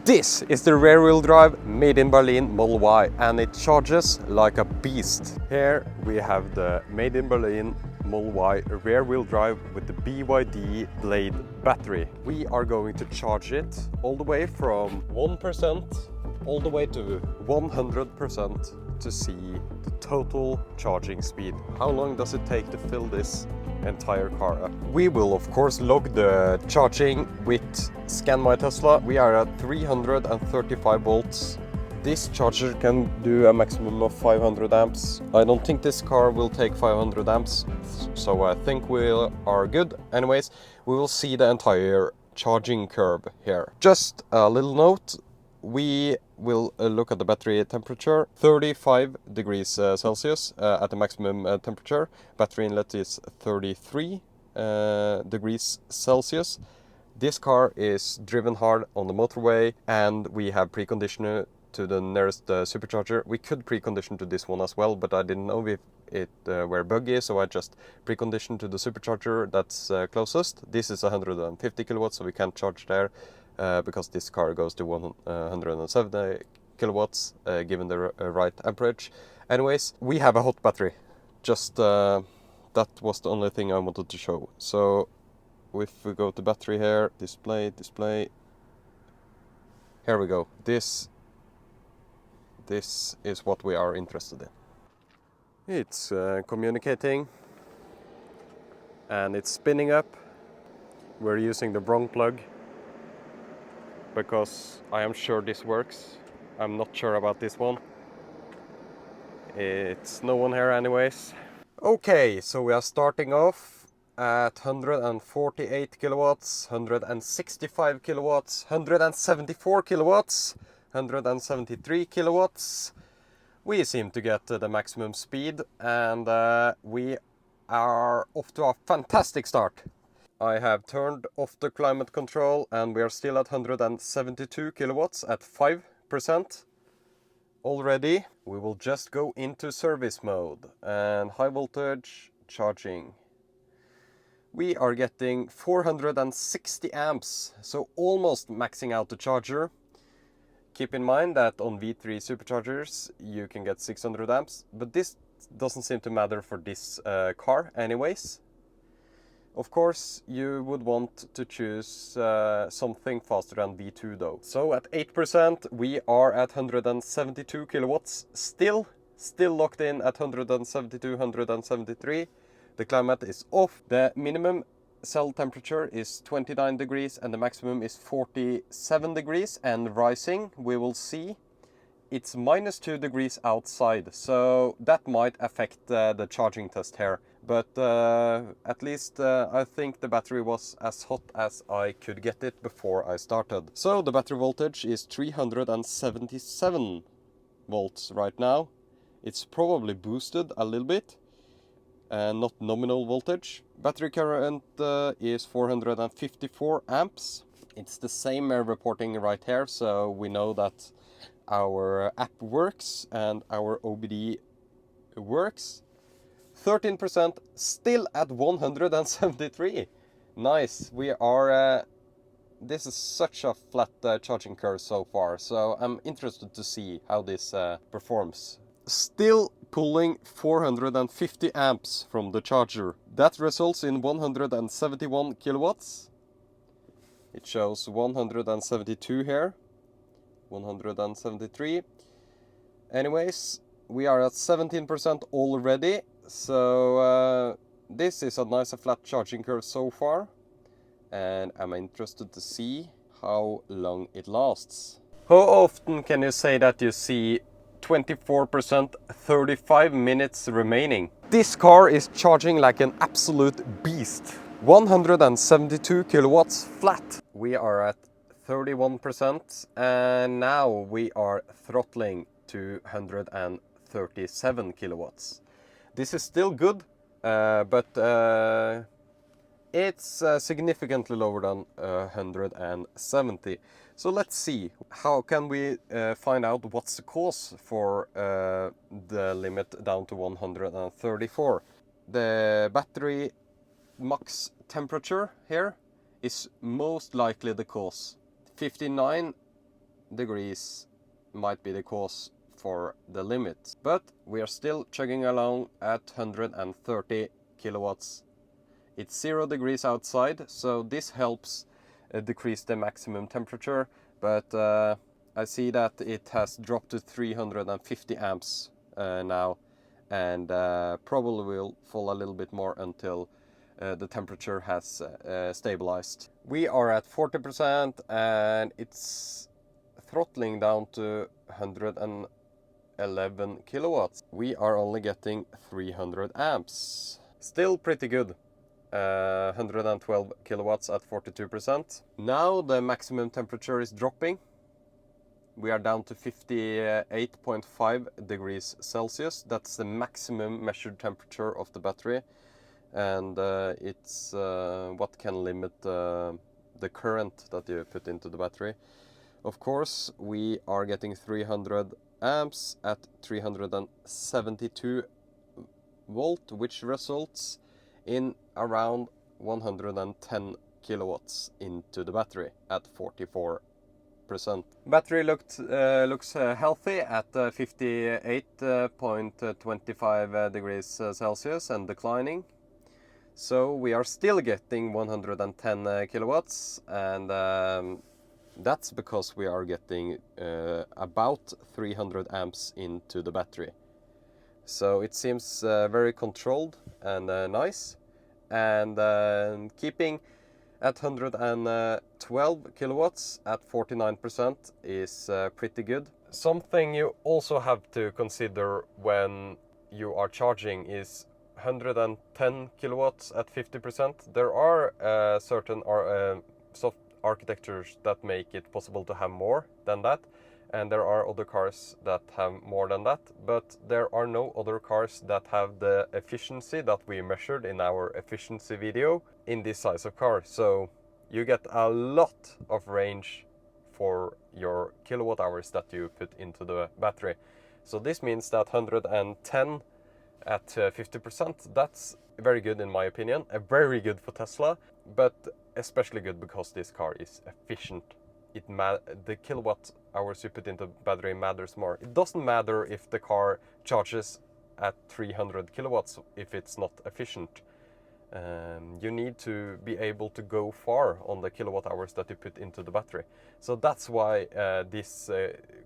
This is the rear-wheel drive made in Berlin Model Y, and it charges like a beast. Here we have the made in Berlin Model Y rear-wheel drive with the BYD Blade battery. We are going to charge it all the way from 1% all the way to 100% to see the total charging speed. How long does it take to fill this entire car up? We will of course log the charging with Scan My Tesla. We are at 335 volts. This charger can do a maximum of 500 amps. I don't think this car will take 500 amps, so I think we are good. Anyways, we will see the entire charging curve here. Just a little note, we will look at the battery temperature, 35 degrees Celsius at the maximum temperature. Battery inlet is 33 degrees Celsius. This car is driven hard on the motorway, and we have preconditioner to the nearest supercharger. We could precondition to this one as well, but I didn't know if it were buggy, so I just preconditioned to the supercharger that's closest. This is 150 kilowatts, so we can't charge there because this car goes to 170 kilowatts given the right amperage. Anyways, we have a hot battery. Just that was the only thing I wanted to show. So if we go to battery here, display, here we go. This is what we are interested in. It's communicating and it's spinning up. We're using the wrong plug because I am sure this works. I'm not sure about this one. It's no one here anyways. Okay, so we are starting off at 148 kilowatts, 165 kilowatts, 174 kilowatts, 173 kilowatts. We seem to get the maximum speed, and we are off to a fantastic start. I have turned off the climate control and we are still at 172 kilowatts at 5% already. We will just go into service mode and high voltage charging. We are getting 460 amps, so almost maxing out the charger. Keep in mind that on V3 superchargers you can get 600 amps, but this doesn't seem to matter for this car anyways. Of course, you would want to choose something faster than V2 though. So at 8%, we are at 172 kilowatts, still locked in at 172, 173. The climate is off. The minimum cell temperature is 29 degrees and the maximum is 47 degrees and rising. We will see. It's -2 degrees outside, so that might affect the charging test here. But at least I think the battery was as hot as I could get it before I started. So the battery voltage is 377 volts right now. It's probably boosted a little bit, and not nominal voltage. Battery current is 454 amps. It's the same reporting right here, so we know that our app works and our OBD works. 13%, still at 173. Nice. We are this is such a flat charging curve so far, so I'm interested to see how this performs. Still pulling 450 amps from the charger. That results in 171 kilowatts. It shows 172 here. 173. Anyways, we are at 17% already, so this is a nice flat charging curve so far, and I'm interested to see how long it lasts. How often can you say that you see 24%, 35 minutes remaining? This car is charging like an absolute beast. 172 kilowatts flat. We are at 31% and now we are throttling to 137 kilowatts. This is still good, but it's significantly lower than 170. So let's see, how can we find out what's the cause for the limit down to 134? The battery max temperature here is most likely the cause. 59 degrees might be the cause for the limit. But we are still chugging along at 130 kilowatts. It's 0 degrees outside, so this helps decrease the maximum temperature, but I see that it has dropped to 350 amps now, and probably will fall a little bit more until the temperature has stabilized. We are at 40% and it's throttling down to 111 kilowatts. We are only getting 300 amps. Still pretty good. 112 kilowatts at 42%. Now the maximum temperature is dropping. We are down to 58.5 degrees Celsius. That's the maximum measured temperature of the battery, and it's what can limit the current that you put into the battery. Of course, we are getting 300 amps at 372 volt, which results in around 110 kilowatts into the battery at 44%. Battery looks healthy at 58.25 degrees Celsius and declining. So we are still getting 110 kilowatts, and that's because we are getting about 300 amps into the battery. So it seems very controlled and nice, and keeping at 112 kilowatts at 49% is pretty good. Something you also have to consider when you are charging is 110 kilowatts at 50%. There are certain soft architectures that make it possible to have more than that, and there are other cars that have more than that, but there are no other cars that have the efficiency that we measured in our efficiency video in this size of car. So you get a lot of range for your kilowatt hours that you put into the battery. So this means that 110 at 50%, that's very good in my opinion, very good for Tesla, but especially good because this car is efficient. The kilowatt hours you put into battery matters more. It doesn't matter if the car charges at 300 kilowatts if it's not efficient. You need to be able to go far on the kilowatt hours that you put into the battery. So that's why this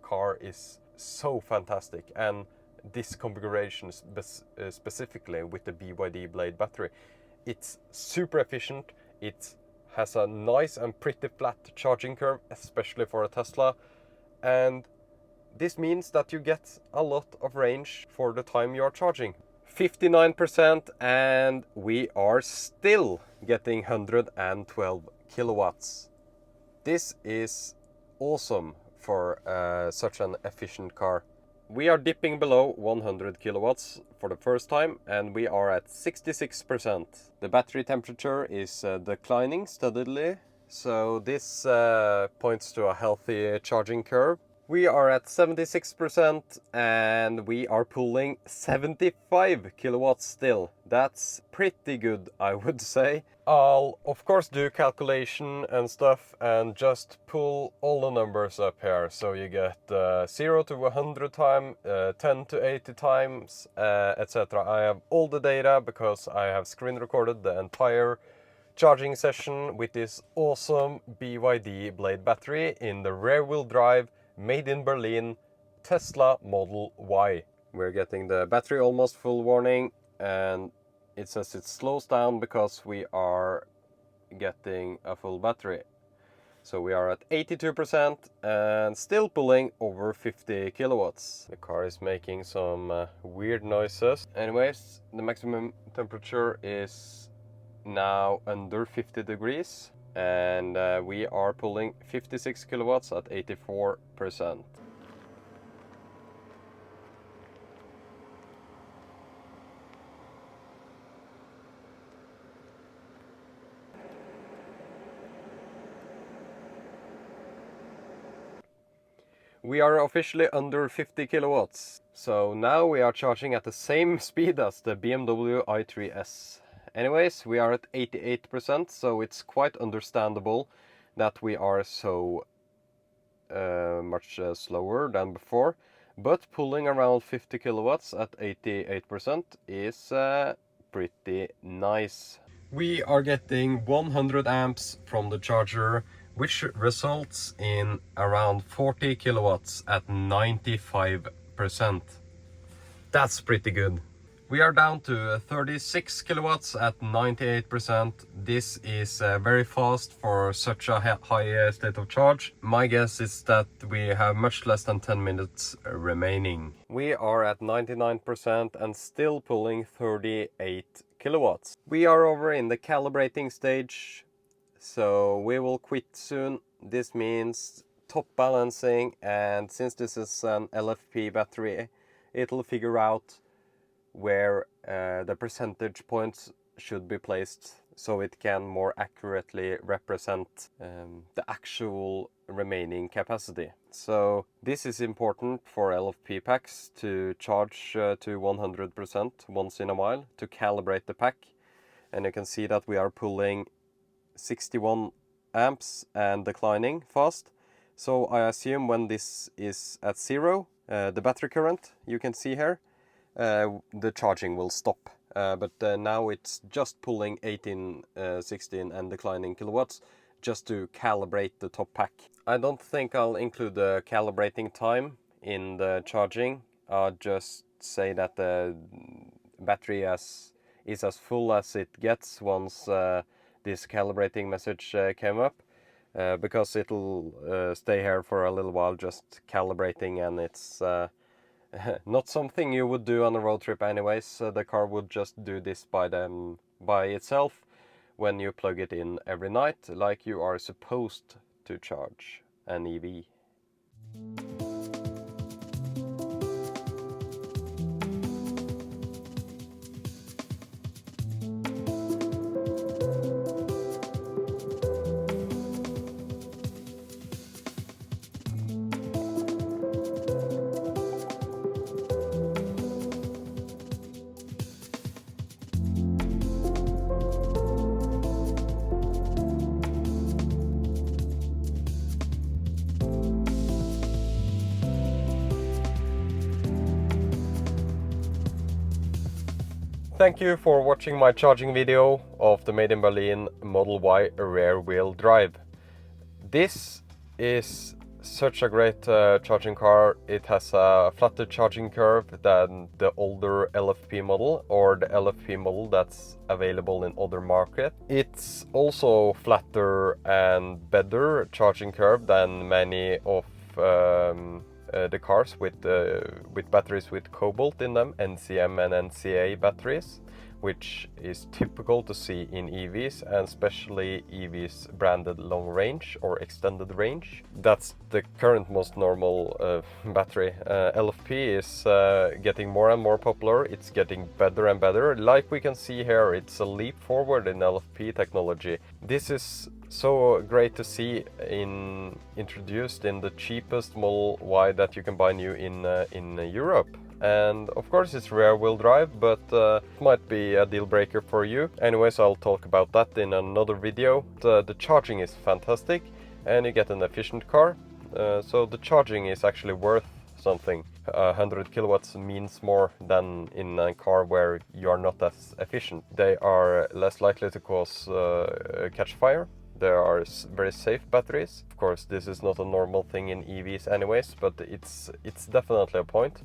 car is so fantastic, and this configuration specifically with the BYD Blade battery. It's super efficient. It has a nice and pretty flat charging curve, especially for a Tesla, and this means that you get a lot of range for the time you are charging. 59%, and we are still getting 112 kilowatts. This is awesome for such an efficient car. We are dipping below 100 kilowatts for the first time, and we are at 66%. The battery temperature is declining steadily, so this points to a healthy charging curve. We are at 76% and we are pulling 75 kilowatts still. That's pretty good, I would say. I'll of course do calculation and stuff and just pull all the numbers up here. So you get 0 to 100 times, 10 to 80 times, etc. I have all the data because I have screen recorded the entire charging session with this awesome BYD Blade battery in the rear wheel drive, made in Berlin, Tesla Model Y. We're getting the battery almost full warning, and it says it slows down because we are getting a full battery. So we are at 82% and still pulling over 50 kilowatts. The car is making some weird noises. Anyways, the maximum temperature is now under 50 degrees. And we are pulling 56 kilowatts at 84%. We are officially under 50 kilowatts. So now we are charging at the same speed as the BMW i3S. Anyways, we are at 88%, so it's quite understandable that we are so much slower than before, but pulling around 50 kilowatts at 88% is pretty nice. We are getting 100 amps from the charger, which results in around 40 kilowatts at 95%. That's pretty good. We are down to 36 kilowatts at 98%. This is very fast for such a high state of charge. My guess is that we have much less than 10 minutes remaining. We are at 99% and still pulling 38 kilowatts. We are over in the calibrating stage, so we will quit soon. This means top balancing, and since this is an LFP battery, it'll figure out where the percentage points should be placed so it can more accurately represent the actual remaining capacity. So this is important for LFP packs to charge to 100% once in a while to calibrate the pack. And you can see that we are pulling 61 amps and declining fast. So I assume when this is at zero, the battery current you can see here, the charging will stop. But now it's just pulling 18, 16 and declining kilowatts just to calibrate the top pack. I don't think I'll include the calibrating time in the charging. I'll just say that the battery is as full as it gets once this calibrating message came up, because it'll stay here for a little while just calibrating, and it's not something you would do on a road trip anyways. The car would just do this by itself when you plug it in every night, like you are supposed to charge an EV. Thank you for watching my charging video of the Made in Berlin Model Y rear wheel drive. This is such a great charging car. It has a flatter charging curve than the older LFP model or the LFP model that's available in other markets. It's also flatter and better charging curve than many of the cars with batteries with cobalt in them, NCM and NCA batteries, which is typical to see in EVs, and especially EVs branded long range or extended range. That's the current most normal battery. LFP is getting more and more popular. It's getting better and better. Like we can see here, it's a leap forward in LFP technology. This is so great to see introduced in the cheapest Model Y that you can buy new in Europe. And of course it's rear wheel drive, but it might be a deal breaker for you. Anyways, I'll talk about that in another video. The charging is fantastic and you get an efficient car. So the charging is actually worth something. 100 kilowatts means more than in a car where you are not as efficient. They are less likely to cause catch fire. They are very safe batteries. Of course, this is not a normal thing in EVs anyways, but it's definitely a point.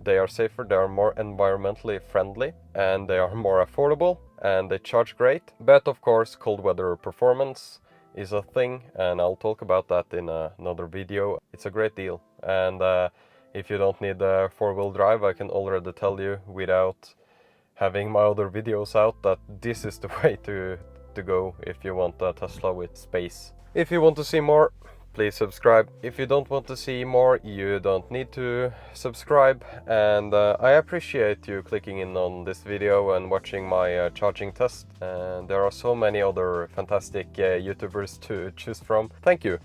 They are safer, they are more environmentally friendly, and they are more affordable, and they charge great. But of course, cold weather performance is a thing, and I'll talk about that in another video. It's a great deal, and if you don't need a four-wheel drive, I can already tell you without having my other videos out that this is the way to go if you want a Tesla with space. If you want to see more, please subscribe. If you don't want to see more, you don't need to subscribe. And I appreciate you clicking in on this video and watching my charging test. And there are so many other fantastic YouTubers to choose from. Thank you.